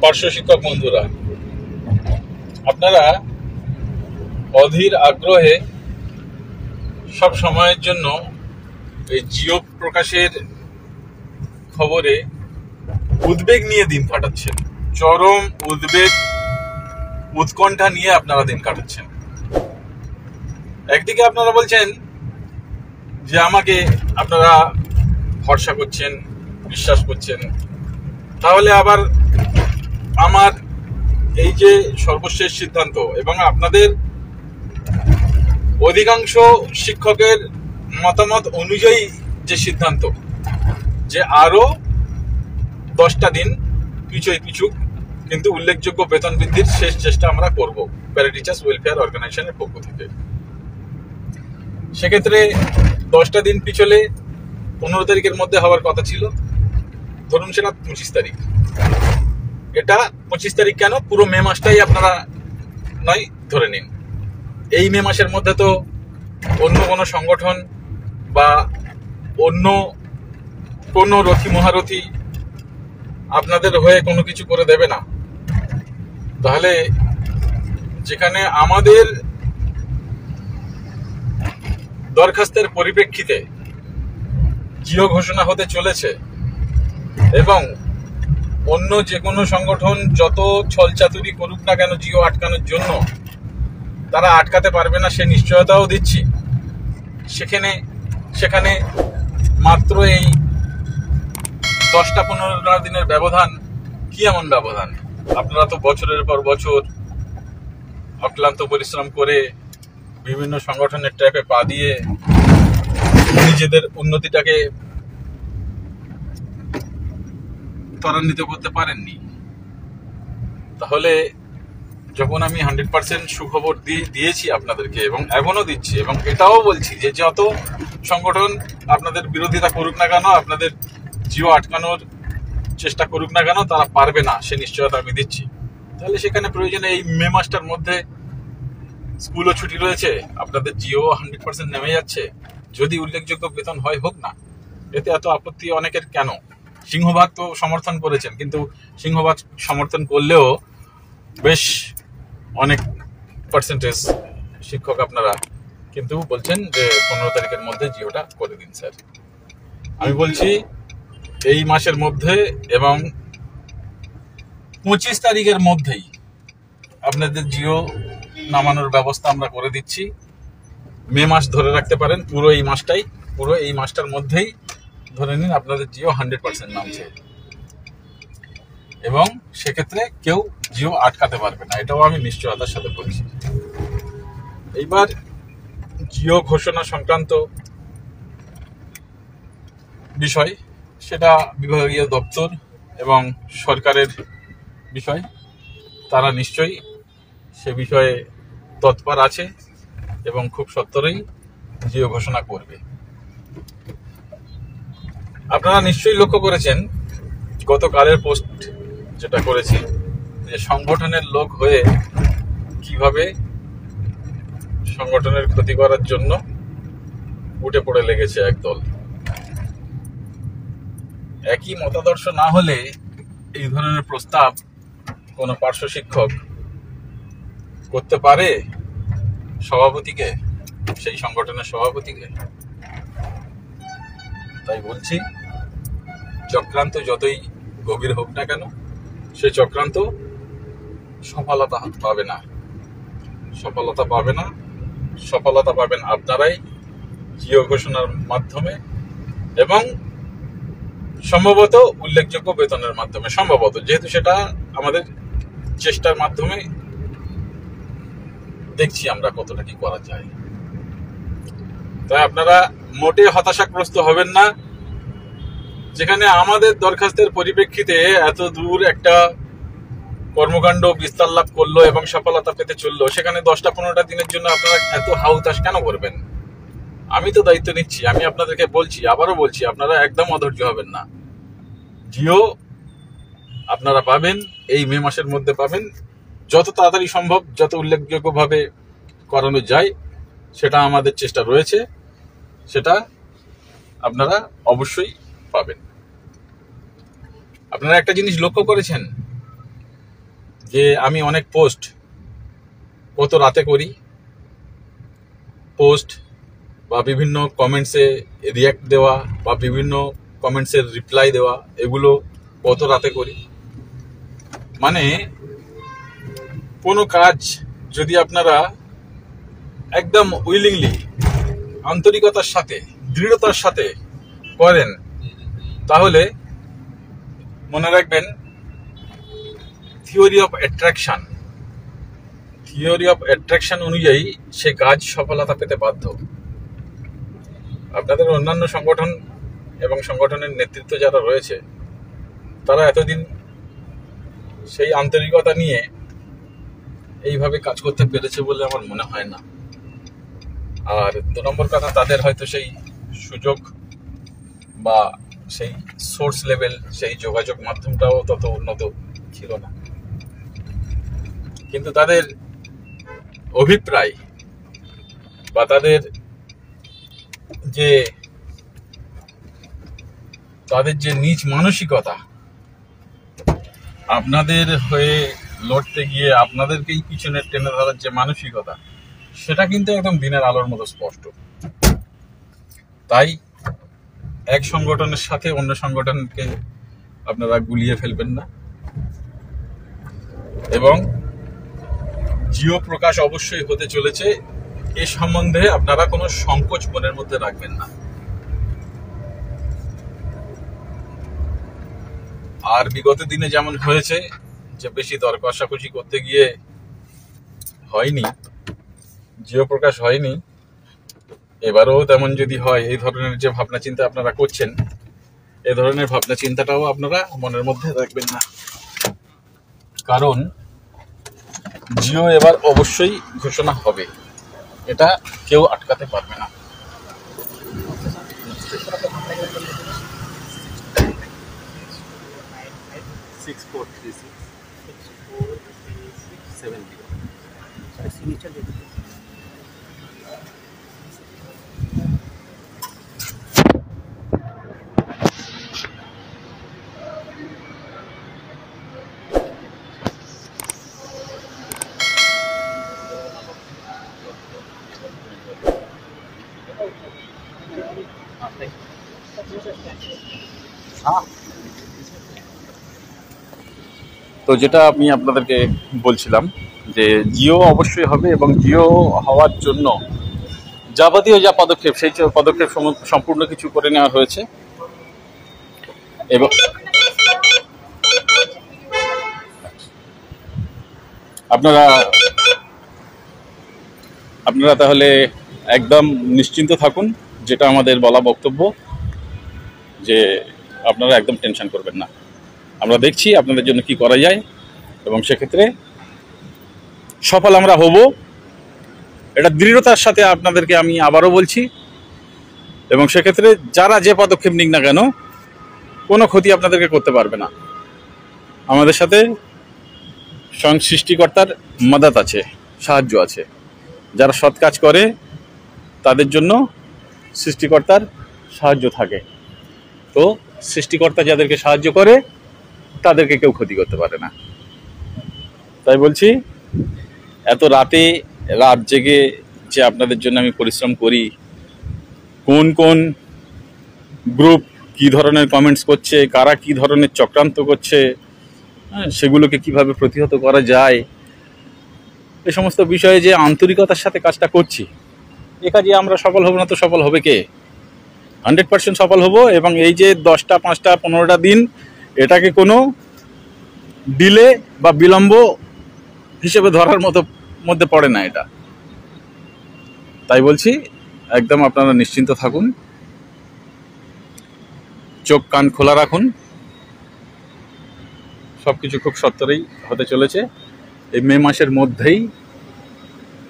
পার্শ্ব শিক্ষক বন্ধুরা, আপনারা অধীর আগ্রহে সব সময়ের জন্য এই জিও প্রকাশের খবরে উদ্বেগ নিয়ে দিন কাটাচ্ছেন। চরম উদ্বেগ, উৎকণ্ঠা নিয়ে আপনারা দিন কাটাচ্ছেন। একদিকে আপনারা বলছেন যে আমাকে আপনারা ভরসা করছেন, বিশ্বাস করছেন, তাহলে আবার আমার এই যে সর্বশেষ সিদ্ধান্ত এবং আপনাদের অধিকাংশ শিক্ষকের মতামত অনুযায়ী যে সিদ্ধান্ত যে আরো 10টা দিন পিছুক, কিন্তু উল্লেখযোগ্য বেতন বৃদ্ধির শেষ চেষ্টা আমরা করব প্যারা টিচার্স ওয়েলফেয়ার অর্গানাইজেশনের পক্ষ থেকে। সেক্ষেত্রে 10টা দিন পিছলে 15 তারিখের মধ্যে হওয়ার কথা ছিল, ধরুন সেটা 25 তারিখ। এটা 25 তারিখ কেন, পুরো মে মাসটাই আপনারা নয় ধরে নিন। এই মে মাসের মধ্যে তো অন্য কোনো সংগঠন বা অন্য কোনো রথী মহারথী আপনাদের হয়ে কোনো কিছু করে দেবে না। তাহলে যেখানে আমাদের দরখাস্তের পরিপ্রেক্ষিতে জিও ঘোষণা হতে চলেছে এবং অন্য যে কোনো সংগঠন যত ছলচাতুরি করুক না কেন জিও আটকানোর জন্য, তারা আটকাতে পারবে না সে নিশ্চয়তাও দিচ্ছি। সেখানে মাত্র এই 10-15 দিনের ব্যবধান, কি এমন ব্যবধান? আপনারা তো বছরের পর বছর অক্লান্ত পরিশ্রম করে বিভিন্ন সংগঠনের ট্র্যাপে পা দিয়ে নিজেদের উন্নতিটাকে ত্বরান্বিত করতে পারেননি। তাহলে যখন আমি 100% সুখবর দিয়েছি আপনাদেরকে এবং এখনো দিচ্ছি, এবং এটাও বলছি যে যত সংগঠন আপনাদের বিরোধিতা করুক না কেন, আপনাদের জিও আটকানোর চেষ্টা করুক না কেন, তারা পারবে না সে নিশ্চয়তা আমি দিচ্ছি। তাহলে সেখানে প্রয়োজনে এই মে মাসটার মধ্যে স্কুলও ছুটি রয়েছে, আপনাদের জিও 100% নেমে যাচ্ছে, যদি উল্লেখযোগ্য বেতন হয় হোক না, এতে এত আপত্তি অনেকের কেন? সিংহভাগ তো সমর্থন করেছেন, কিন্তু সিংহভাগ সমর্থন করলেও বেশ অনেক পার্সেন্টেজ শিক্ষক আপনারা কিন্তু বলছেন যে 15 তারিখের মধ্যে জিওটা করে দিন স্যার। আমি বলছি এই মাসের মধ্যে এবং 25 তারিখের মধ্যেই আপনাদের জিও নামানোর ব্যবস্থা আমরা করে দিচ্ছি। মে মাস ধরে রাখতে পারেন, পুরো এই মাসটার মধ্যেই ধরে নিন আপনাদের জিও 100% নামছে, এবং সেক্ষেত্রে কেউ জিও আটকাতে পারবে না, এটাও আমি নিশ্চয়তার সাথে বলছি। এইবার জিও ঘোষণা সংক্রান্ত বিষয়, সেটা বিভাগীয় দপ্তর এবং সরকারের বিষয়, তারা নিশ্চয়ই সে বিষয়ে তৎপর আছে এবং খুব সত্বরেই জিও ঘোষণা করবে। আপনারা নিশ্চয়ই লক্ষ্য করেছেন গতকালের পোস্ট যেটা করেছি, যে সংগঠনের লোক হয়ে কিভাবে সংগঠনের ক্ষতি করার জন্য উঠে পড়ে লেগেছে একদল। একই মতাদর্শ না হলে এই ধরনের প্রস্তাব কোনো পার্শ্ব শিক্ষক করতে পারে সভাপতিকে, সেই সংগঠনের সভাপতিকে? তাই বলছি, চক্রান্ত যতই গভীর হোক না কেন, সেই চক্রান্ত সফলতা পাবেন আপনারাই জিও ঘোষণার মাধ্যমে এবং সম্ভবত উল্লেখযোগ্য বেতনের মাধ্যমে, সম্ভবত, যেহেতু সেটা আমাদের চেষ্টার মাধ্যমে দেখছি আমরা কতটা কি করা যায়। তাই আপনারা মোটে হতাশাগ্রস্ত হবেন না। যেখানে আমাদের দরখাস্তের পরিপ্রেক্ষিতে এত দূর একটা কর্মকাণ্ড বিস্তার লাভ করলো এবং সফলতা পেতে চললো, সেখানে 10-15টা দিনের জন্য আপনারা এত হাউতাশ কেন করবেন? আমি তো দায়িত্ব নিচ্ছি, আমি আপনাদেরকে বলছি, আবারও বলছি, আপনারা একদম অধৈর্য হবেন না। জিও আপনারা পাবেন, এই মে মাসের মধ্যে পাবেন, যত তাড়াতাড়ি সম্ভব, যত উল্লেখযোগ্যভাবে করানো যায়, সেটা আমাদের চেষ্টা রয়েছে, সেটা আপনারা অবশ্যই পাবেন। আপনারা একটা জিনিস লক্ষ্য করেছেন, যে আমি অনেক পোস্ট কত রাতে করি, পোস্ট বা বিভিন্ন কমেন্টসে রিয়াক্ট দেওয়া বা বিভিন্ন কমেন্টসের রিপ্লাই দেওয়া, এগুলো কত রাতে করি। মানে কোনো কাজ যদি আপনারা একদম উইলিংলি, আন্তরিকতার সাথে, দৃঢ়তার সাথে করেন, তাহলে মনে রাখবেন থিওরি অফ অ্যাট্রাকশন অনুযায়ী সে কাজ সফলতা পেতে বাধ্য। আপনাদের অন্যান্য সংগঠন এবং সংগঠনের নেতৃত্ব যারা রয়েছে, তারা এতদিন সেই আন্তরিকতা নিয়ে এইভাবে কাজ করতে পেরেছে বলে আমার মনে হয় না। আর 2 নম্বর কথা, তাদের হয়তো সেই সুযোগ বা সেই সোর্স লেভেল, সেই যোগাযোগ মাধ্যমটাও তত উন্নত ছিল না। কিন্তু তাদের অভিপ্রায় বা তাদের যে নিজ মানসিকতা, আপনাদের হয়ে লড়তে গিয়ে আপনাদেরকেই পিছনে টেনে ধরার যে মানসিকতা, সেটা কিন্তু একদম দিনের আলোর মতো স্পষ্ট। তাই এক সংগঠনের সাথে অন্য সংগঠনকে আপনারা গুলিয়ে ফেলবেন না, এবং জিও প্রকাশ অবশ্যই হতে চলেছে, এ সম্বন্ধে আপনারা কোনো সংকোচ মনের মধ্যে রাখবেন না। আর বিগত দিনে যেমন হয়েছে যে বেশি দর কষাকষি করতে গিয়ে হয়নি, জিও প্রকাশ হয়নি, এবারও তেমন যদি হয়, এই ধরনের যে ভাবনা চিন্তা আপনারা করছেন, এই ধরনের ভাবনা চিন্তাটাও আপনারা মনের মধ্যে রাখবেন না। কারণ জিও এবার অবশ্যই ঘোষণা হবে, এটা কেউ আটকাতে পারবে না। তো যেটা আমি আপনাদেরকে বলছিলাম যে জিও অবশ্যই হবে, এবং জিও হওয়ার জন্য যাবতীয় যা পদক্ষেপ, সেই পদক্ষেপ সম্পূর্ণ কিছু করে নেওয়া হয়েছে। এবং আপনারা তাহলে একদম নিশ্চিন্ত থাকুন, যেটা আমাদের বলা বক্তব্য, যে আপনারা একদম টেনশন করবেন না। আমরা দেখছি আপনাদের জন্য কি করা যায়, এবং সেক্ষেত্রে সফল আমরা হব, এটা দৃঢ়তার সাথে আপনাদেরকে আমি আবারও বলছি। এবং সেক্ষেত্রে যারা যে পদক্ষেপ নিক না কেন, কোনো ক্ষতি আপনাদেরকে করতে পারবে না। আমাদের সাথে স্বয়ং সৃষ্টিকর্তার মদত আছে, সাহায্য আছে। যারা সৎ কাজ করে তাদের জন্য সৃষ্টিকর্তার সাহায্য থাকে। তো সৃষ্টিকর্তা যাদেরকে সাহায্য করে তাদেরকে কেউ ক্ষতি করতে পারে না। তাই বলছি, এত রাত জেগে যে আপনাদের জন্য আমি পরিশ্রম করি, কোন কোন গ্রুপ কি ধরনের কমেন্টস করছে, কারা কি ধরনের চক্রান্ত করছে, সেগুলোকে কিভাবে প্রতিহত করা যায়, এই সমস্ত বিষয়ে যে আন্তরিকতার সাথে কাজটা করছি, এ কাজে আমরা সফল হব না তো সফল হবে কে? 100% সফল হব। এবং এই যে 10টা 5টা 15টা দিন, এটাকে কোনো ডিলে বা বিলম্ব হিসেবে ধরার মধ্যে পড়ে না এটা। তাই বলছি, একদম আপনারা নিশ্চিন্ত থাকুন, চোখ কান খোলা রাখুন, সবকিছু খুব সত্তরেই হতে চলেছে। এই মে মাসের মধ্যেই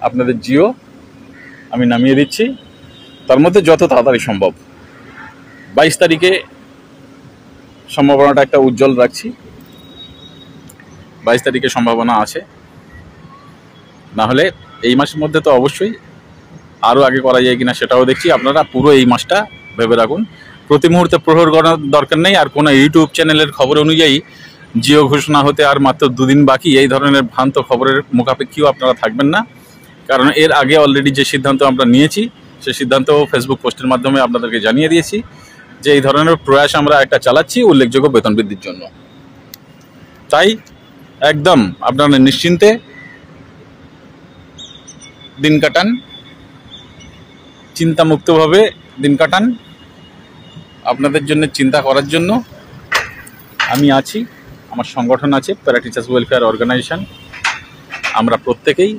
আপনাদের জিও আমি নামিয়ে দিচ্ছি, তার মধ্যে যত তাড়াতাড়ি সম্ভব। 22 তারিখে সম্ভাবনাটা একটা উজ্জ্বল রাখছি, 22 তারিখে সম্ভাবনা আছে। না হলে এই মাসের মধ্যে তো অবশ্যই, আরও আগে করা যায় কিনা সেটাও দেখছি। আপনারা পুরো এই মাসটা ভেবে রাখুন। প্রতি মুহূর্তে প্রহর করার দরকার নেই। আর কোনো ইউটিউব চ্যানেলের খবর অনুযায়ী জিও ঘোষণা হতে আর মাত্র 2 দিন বাকি, এই ধরনের ভ্রান্ত খবরের মুখাপেক্ষিও আপনারা থাকবেন না। কারণ এর আগে অলরেডি যে সিদ্ধান্ত আমরা নিয়েছি সেই সিদ্ধান্ত ফেসবুক পোস্টের মাধ্যমে আপনাদেরকে জানিয়ে দিয়েছি যে এই ধরনের প্রয়াস আমরা একটা চালাচ্ছি উল্লেখযোগ্য বেতন বৃদ্ধির জন্য। তাই একদম আপনারা নিশ্চিন্তে দিন কাটান, চিন্তামুক্তভাবে দিন কাটান। আপনাদের জন্য চিন্তা করার জন্য আমি আছি, আমার সংগঠন আছে প্যারা টিচার্স ওয়েলফেয়ার অর্গানাইজেশন। আমরা প্রত্যেকেই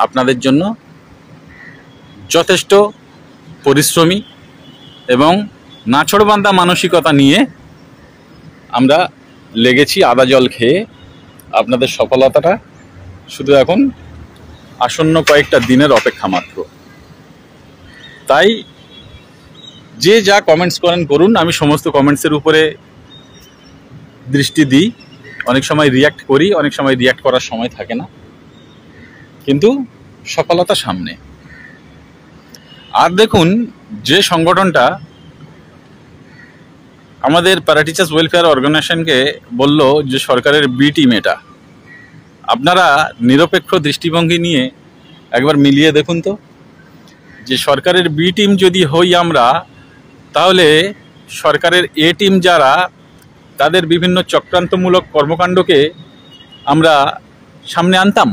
আপনাদের জন্য যথেষ্ট পরিশ্রমী এবং নাছোড়বান্ধা মানসিকতা নিয়ে আমরা লেগেছি আদা জল খেয়ে। আপনাদের সফলতাটা শুধু এখন আসন্ন কয়েকটা দিনের অপেক্ষা মাত্র। তাই যে যা কমেন্টস করেন করুন, আমি সমস্ত কমেন্টসের উপরে দৃষ্টি দিই, অনেক সময় রিয়্যাক্ট করি, অনেক সময় রিয়্যাক্ট করার সময় থাকে না, কিন্তু সফলতা সামনে। আর দেখুন, যে সংগঠনটা আমাদের প্যারা টিচার্স ওয়েলফেয়ার অর্গানাইজেশনকে বলল যে সরকারের বি টিম, এটা আপনারা নিরপেক্ষ দৃষ্টিভঙ্গি নিয়ে একবার মিলিয়ে দেখুন তো, যে সরকারের বি টিম যদি হই আমরা, তাহলে সরকারের এ টিম যারা, তাদের বিভিন্ন চক্রান্তমূলক কর্মকাণ্ডকে আমরা সামনে আনতাম,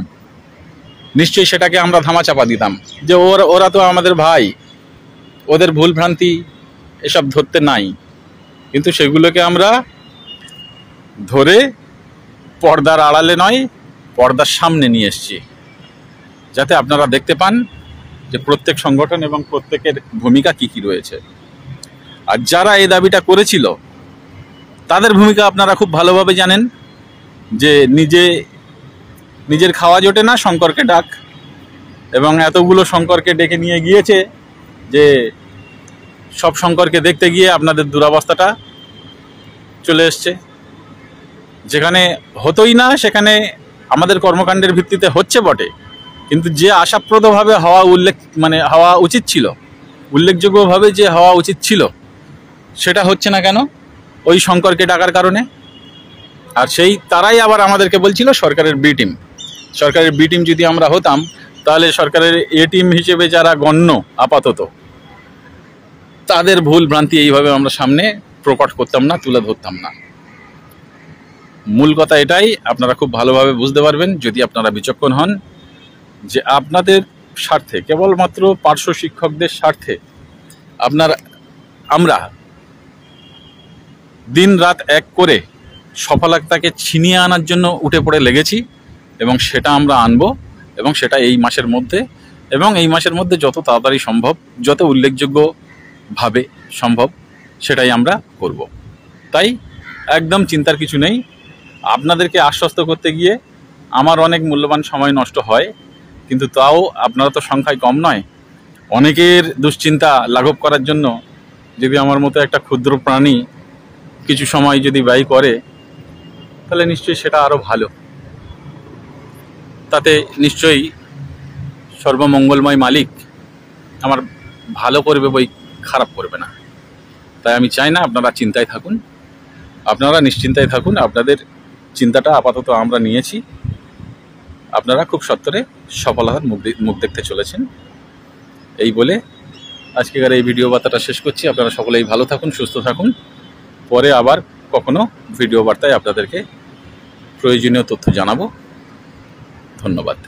নিশ্চয়ই সেটাকে আমরা ধামাচাপা দিতাম যে ওরা তো আমাদের ভাই, ওদের ভুল ভ্রান্তি এসব ধরতে নাই। কিন্তু সেগুলোকে আমরা ধরে পর্দার আড়ালে নয়, পর্দার সামনে নিয়ে এসেছি, যাতে আপনারা দেখতে পান যে প্রত্যেক সংগঠন এবং প্রত্যেকের ভূমিকা কি কি রয়েছে। আর যারা এই দাবিটা করেছিল তাদের ভূমিকা আপনারা খুব ভালোভাবে জানেন, যে নিজের খাওয়া জোটে না, শঙ্করকে ডাক, এবং এতগুলো শঙ্করকে ডেকে নিয়ে গিয়েছে যে সব শঙ্করকে দেখতে গিয়ে আপনাদের দুরবস্থাটা চলে এসছে। যেখানে হতোই না সেখানে আমাদের কর্মকাণ্ডের ভিত্তিতে হচ্ছে বটে, কিন্তু যে আশাপ্রদভাবে হওয়া উচিত ছিল, উল্লেখযোগ্যভাবে যে হওয়া উচিত ছিল, সেটা হচ্ছে না কেন? ওই শঙ্করকে ডাকার কারণে। আর তারাই আবার আমাদেরকে বলছিল সরকারের বি টিম। সরকারের বি টিম যদি আমরা হতাম, তাহলে সরকারের এ টিম হিসেবে যারা গণ্য আপাতত, তাদের ভুল ভ্রান্তি এইভাবে আমরা সামনে প্রকট করতাম না, তুলে ধরতাম না। মূল কথা এটাই, আপনারা খুব ভালোভাবে বুঝতে পারবেন যদি আপনারা বিচক্ষণ হন, যে আপনাদের স্বার্থে, কেবলমাত্র পার্শ্ব শিক্ষকদের স্বার্থে আমরা দিন রাত এক করে সফলতাকে ছিনিয়ে আনার জন্য উঠে পড়ে লেগেছি, এবং সেটা আমরা আনবো, এবং সেটা এই মাসের মধ্যে, এবং এই মাসের মধ্যে যত তাড়াতাড়ি সম্ভব, যত উল্লেখযোগ্যভাবে সম্ভব সেটাই আমরা করব। তাই একদম চিন্তার কিছু নেই। আপনাদেরকে আশ্বস্ত করতে গিয়ে আমার অনেক মূল্যবান সময় নষ্ট হয়, কিন্তু তাও আপনারা তো সংখ্যায় কম নয়। অনেকের দুশ্চিন্তা লাঘব করার জন্য যদি আমার মতো একটা ক্ষুদ্র প্রাণী কিছু সময় যদি ব্যয় করে, তাহলে নিশ্চয়ই সেটা আরও ভালো। তাতে নিশ্চয়ই সর্বমঙ্গলময় মালিক আমার ভালো করবে, বই খারাপ করবে না। তাই আমি চাই না আপনারা চিন্তায় থাকুন, আপনারা নিশ্চিন্তায় থাকুন। আপনাদের চিন্তাটা আপাতত আমরা নিয়েছি, আপনারা খুব সত্বরে সফলতার মুখ দেখতে চলেছেন। এই বলে আজকের এই ভিডিও বার্তাটা শেষ করছি। আপনারা সকলেই ভালো থাকুন, সুস্থ থাকুন। পরে আবার কখনো ভিডিও বার্তায় আপনাদেরকে প্রয়োজনীয় তথ্য জানাবো। ধন্যবাদ।